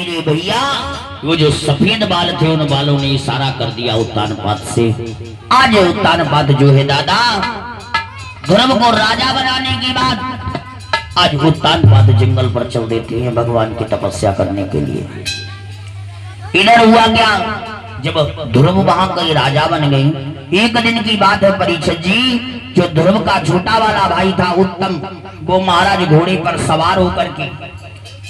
मेरे भैया वो जो सफेद बाल थे उन बालों ने इशारा कर दिया उत्तानपाद से। आज उत्तानपाद जो है दादा ध्रुव को राजा बनाने के बाद आज उत्तानपाद जंगल पर चल देते हैं भगवान की तपस्या करने के लिए। इधर हुआ क्या, जब ध्रुव वहां गई राजा बन गई। एक दिन की बात है परीक्षित जी, जो ध्रुव का छोटा वाला भाई था उत्तम, वो महाराज घोड़े पर सवार होकर के,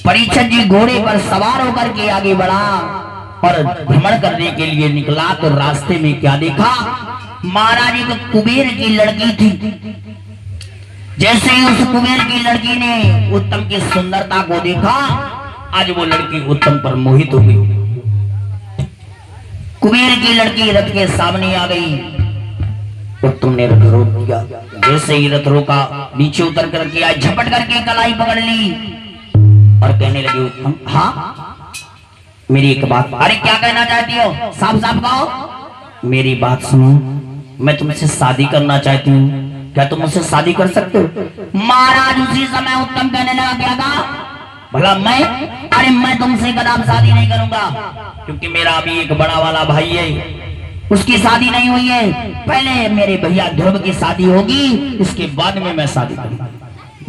परीक्षित जी घोड़े पर सवार होकर के आगे बढ़ा और भ्रमण करने के लिए निकला। तो रास्ते में क्या देखा, महाराज एक कुबेर की लड़की थी। जैसे ही उस कुबेर की लड़की ने उत्तम की सुंदरता को देखा, आज वो लड़की उत्तम पर मोहित हो गई। कुबेर की लड़की रथ के सामने आ गई। उत्तम ने रथ रोक दिया। जैसे ही रथ रोका, नीचे उतर करके आई, झपट करके कलाई पकड़ ली और कहने लगी उत्तम, हाँ मेरी एक बात। अरे क्या कहना चाहती हो, साफ साफ कहो। मेरी बात सुनो, मैं तुमसे शादी करना चाहती हूँ, क्या तुम मुझसे शादी कर सकते हो। महाराज उसी समय उत्तम कहने लगा, क्या कहा, भला मैं, अरे मैं तुमसे कदाप शादी नहीं करूंगा, क्योंकि मेरा अभी एक बड़ा वाला भाई है, उसकी शादी नहीं हुई है। पहले मेरे भैया ध्रुव की शादी होगी, इसके बाद में मैं शादी करूंगा।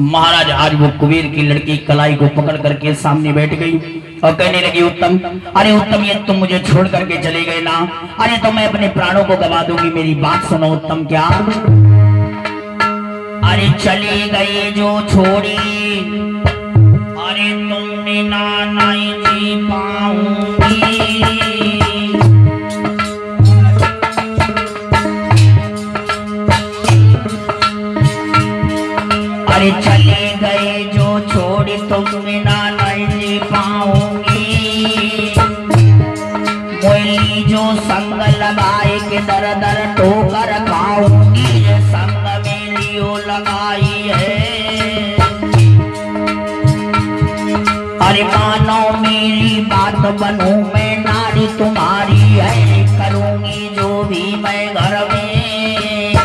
महाराज आज वो कुबेर की लड़की कलाई को पकड़ करके सामने बैठ गई और कहने लगी उत्तम, अरे उत्तम ये तुम मुझे छोड़ करके चले गए ना, अरे तो मैं अपने प्राणों को गवा दूंगी। मेरी बात सुनो उत्तम। क्या, अरे चले गए जो छोड़ी, अरे तुमने ना नहीं जी पाऊंगी। अरे चले गए जो छोड़ी, तुमने ना नहीं जी पाऊंगी। मोली जो संग लगाए के दर दर ठोकर खाऊंगी, संग में लियो लगाई है। अरे मानो मेरी बात, बनूं मैं नारी तुम्हारी है, करूंगी जो भी मैं घर में,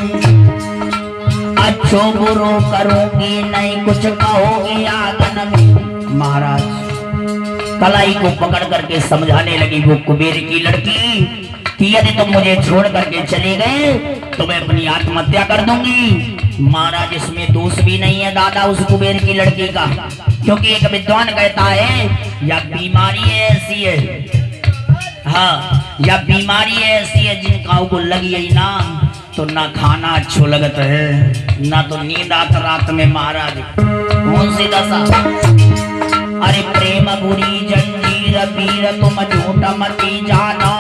अच्छो बुरो करूंगी, नहीं कुछ कहोगी आंगन में। महाराज कलाई को पकड़ करके समझाने लगी वो कुबेर की लड़की कि यदि तुम मुझे छोड़ करके चले गए तो मैं अपनी आत्महत्या कर दूंगी। महाराज इसमें दोष भी नहीं है दादा उस कुबेर की लड़की का, क्योंकि एक विद्वान कहता है या बीमारी ऐसी है, हाँ या बीमारी ऐसी है जिनका को लगी है ना तो ना खाना अच्छो लगता है, ना तो नींद आता रात में। महाराज कौन सी दशा, अरे प्रेम बुरी जंजीर पीर तुम झूठ मती जाना,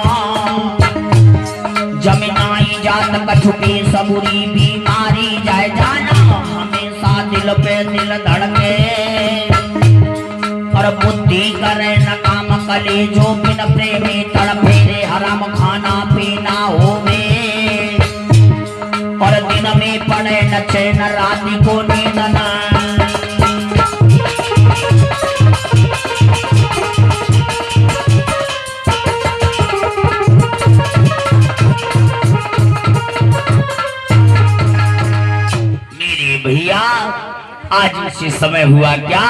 जमीनाई जात कछुपी सबुरी बीमारी जाए जाना, हमेशा दिल पे दिल धड़के और बुद्धि करे न काम कले, जो बिन प्रेमी तड़पे रे हराम खाना पीना होवे, और दिन में पड़े न चैन राति को नींद न। भैया आज उसी समय हुआ क्या,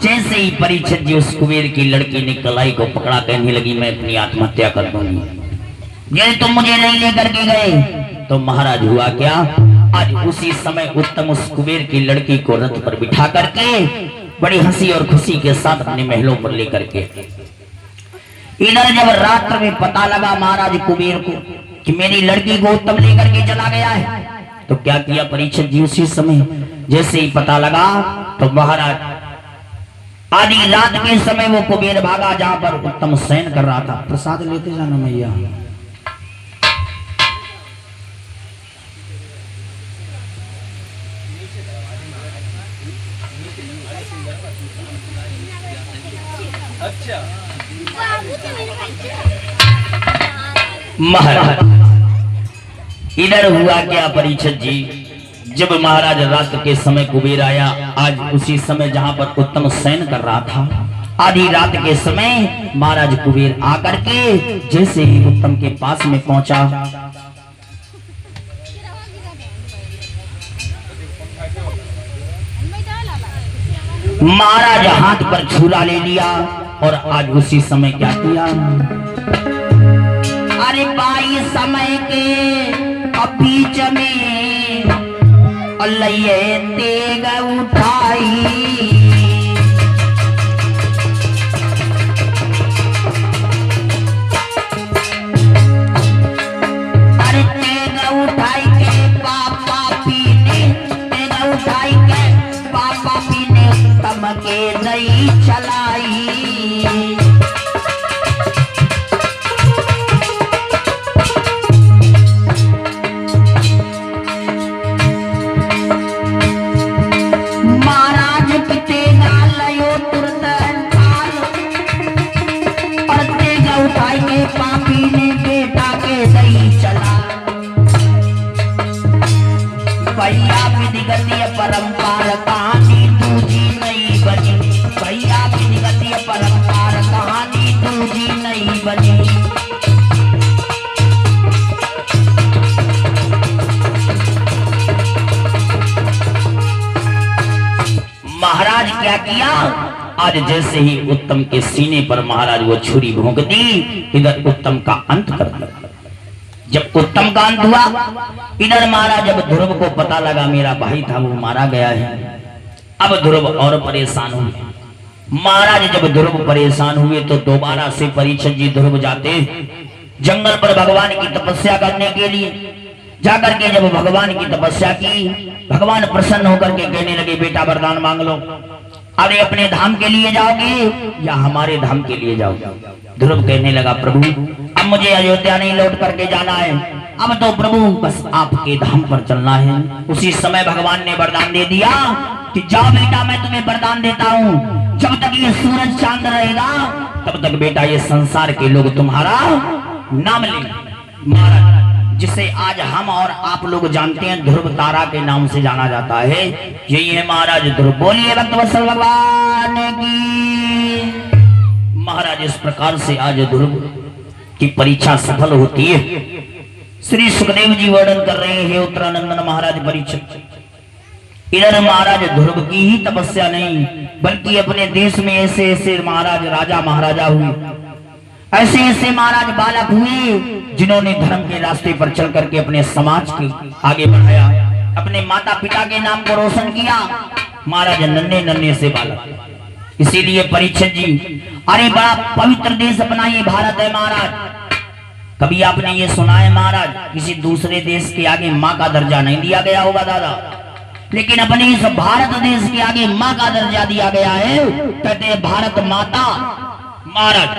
जैसे ही परीक्षित जी उस कुबेर की लड़की ने कलाई को पकड़ा, कहने लगी मैं अपनी आत्महत्या कर दूंगी यदि तुम मुझे नहीं लेकर के गए। तो महाराज हुआ क्या, आज उसी समय उत्तम उस कुबेर की लड़की को रथ पर बिठा करके बड़ी हंसी और खुशी के साथ अपने महलों पर लेकर के, इधर जब रात्र में पता लगा महाराज कुबेर को कि मेरी लड़की को उत्तम लेकर के चला गया है, तो क्या किया परीक्षित जी, उसी समय जैसे ही पता लगा तो महाराज आधी रात के समय वो कुबेर भागा जहां पर उत्तम शयन कर रहा था। प्रसाद लेते जाना मैया। अच्छा महाराज इधर हुआ क्या परीक्षित जी, जब महाराज रात के समय कुबेर आया, आज उसी समय जहां पर उत्तम शयन कर रहा था, आधी रात के समय महाराज कुबेर आकर के जैसे ही उत्तम के पास में पहुंचा, महाराज हाथ पर छुरा ले लिया और आज उसी समय क्या किया, अरे बाई समय के बीच में अल्लाह तेग उठाई, अरे तेग उठाई के पापा पीने, तेग उठाई के पापा पीने उत्तम के नहीं चलाई। पापी ने बेटा के सही चला, भैया विधिगतीय परंपरा कहानी दूजी नहीं बनी, भैया विधिगतीय परंपरा कहानी दूजी नहीं बनी। महाराज क्या किया, आज जैसे ही उत्तम के सीने पर महाराज वो छुरी भोंक दी, इधर उत्तम का अंत कर दिया। जब उत्तम का अंत हुआ, इधर महाराज जब ध्रुव को पता लगा मेरा भाई था वो मारा गया है, अब ध्रुव और परेशान हुए। महाराज जब ध्रुव परेशान हुए तो दोबारा से परीक्षित जी ध्रुव जाते जंगल पर भगवान की तपस्या करने के लिए। जाकर के जब भगवान की तपस्या की, भगवान प्रसन्न होकर के कहने लगे बेटा वरदान मांग लो, अरे अपने धाम के लिए जाओगे या हमारे धाम के लिए जाओगे। ध्रुव कहने लगा प्रभु अब मुझे अयोध्या नहीं लौट करके जाना है, अब तो प्रभु बस आपके धाम पर चलना है। उसी समय भगवान ने वरदान दे दिया कि जाओ बेटा मैं तुम्हें वरदान देता हूँ, जब तक ये सूरज चांद रहेगा तब तक बेटा ये संसार के लोग तुम्हारा नाम लेंगे। महाराज जिसे आज हम और आप लोग जानते हैं ध्रुव तारा के नाम से जाना जाता है, यही है महाराज ध्रुव। बोलिए भक्तवत्सल भगवान की। महाराज इस प्रकार से आज ध्रुव की परीक्षा सफल होती है। श्री सुखदेव जी वर्णन कर रहे हैं उत्तरानंदन महाराज परीक्षित। इधर महाराज ध्रुव की ही तपस्या नहीं बल्कि अपने देश में ऐसे ऐसे महाराज राजा महाराजा हुए, ऐसे ऐसे महाराज बालक हुए जिन्होंने धर्म के रास्ते पर चल करके अपने समाज को आगे बढ़ाया, अपने माता पिता के नाम को रोशन किया। महाराज नन्हे नन्हे से बालक। इसीलिए परीक्षित जी अरे बड़ा पवित्र देश अपना ये भारत है महाराज। कभी आपने ये सुना है महाराज किसी दूसरे देश के आगे माँ का दर्जा नहीं दिया गया होगा दादा, लेकिन अपने इस भारत देश के आगे माँ का दर्जा दिया गया है। कहते हैं भारत माता। महाराज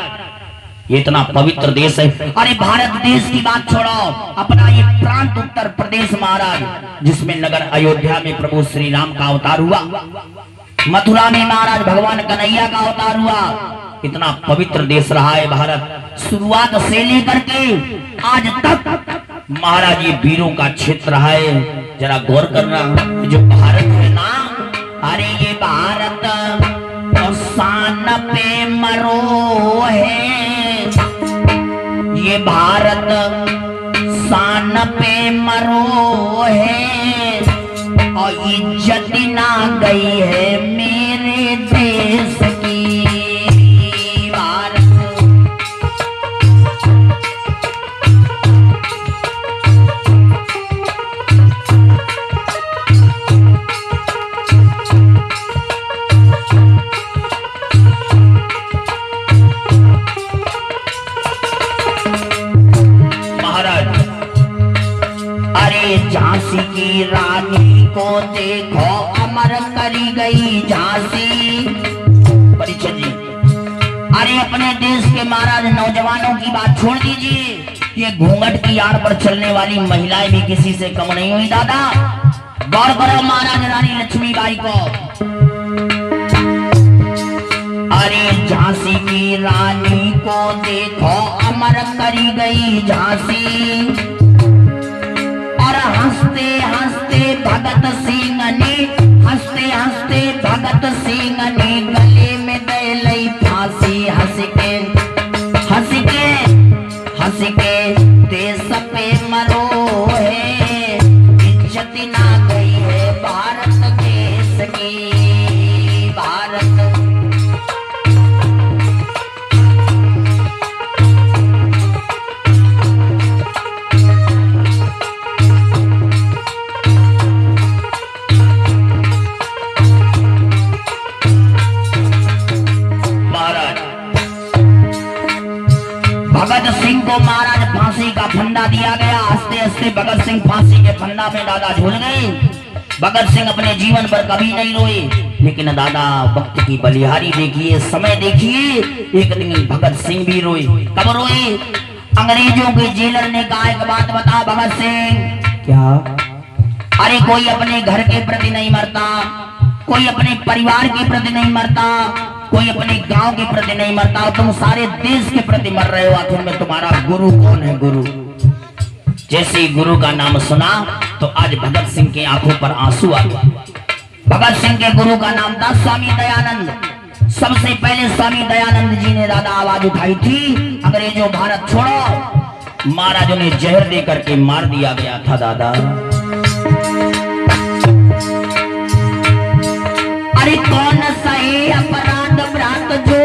ये इतना पवित्र देश है। अरे भारत देश की बात छोड़ो, अपना ये प्रांत उत्तर प्रदेश महाराज जिसमें नगर अयोध्या में प्रभु श्री राम का अवतार हुआ, मथुरा में महाराज भगवान कन्हैया का अवतार हुआ, इतना पवित्र देश रहा है भारत। शुरुआत से लेकर के आज तक महाराज ये वीरों का क्षेत्र रहा है। जरा गौर करना, जो भारत है ना, अरे ये भारत तो शान पे मरो है, ये भारत शान पे मरो है और इज्जत ना गई है मेरे देश की। भारत झांसी की रानी को देखो अमर करी गई झांसी। परीक्षित जी अरे अपने देश के महाराज नौजवानों की बात छोड़ दीजिए, ये घूंघट की आड़ पर चलने वाली महिलाएं भी किसी से कम नहीं हुई दादा। गौर करो महाराज रानी लक्ष्मीबाई को। अरे झांसी की रानी को देखो अमर करी गई झांसी, और हंसते हंसते भगत सिंह ने, हंसते हंसते भगत सिंह ने गले में दे लई फांसी। हंस के हंस के हंस के देश पे मरो है, इज्जत ना गई है भारत देश की। भारत को महाराज फांसी का फंदा दिया गया। हंसते हंसते भगत सिंह फांसी के फंदा में दादा झूल गए। भगत सिंह अपने जीवन पर कभी नहीं रोए, लेकिन दादा वक्त की बलिहारी देखिए, समय देखिए, एक दिन भगत सिंह भी रोए। कब रोए? अंग्रेजों के जेलर ने कहा एक बात बता भगत सिंह। क्या? अरे कोई अपने घर के प्रति नहीं मरता, कोई अपने परिवार के प्रति नहीं मरता, कोई अपने गांव के प्रति नहीं मरता, तुम सारे देश के प्रति मर रहे हो। आखिर में तुम्हारा गुरु कौन है? गुरु। जैसे ही गुरु का नाम सुना तो आज भगत सिंह की आंखों पर आंसू आ गए। भगत सिंह के गुरु का नाम था स्वामी दयानंद। सबसे पहले स्वामी दयानंद जी ने दादा आवाज उठाई थी, अंग्रेजों भारत छोड़ो। महाराज उन्हें जहर दे करके मार दिया गया था दादा। अरे कौन सा है अपराध भ्रात जो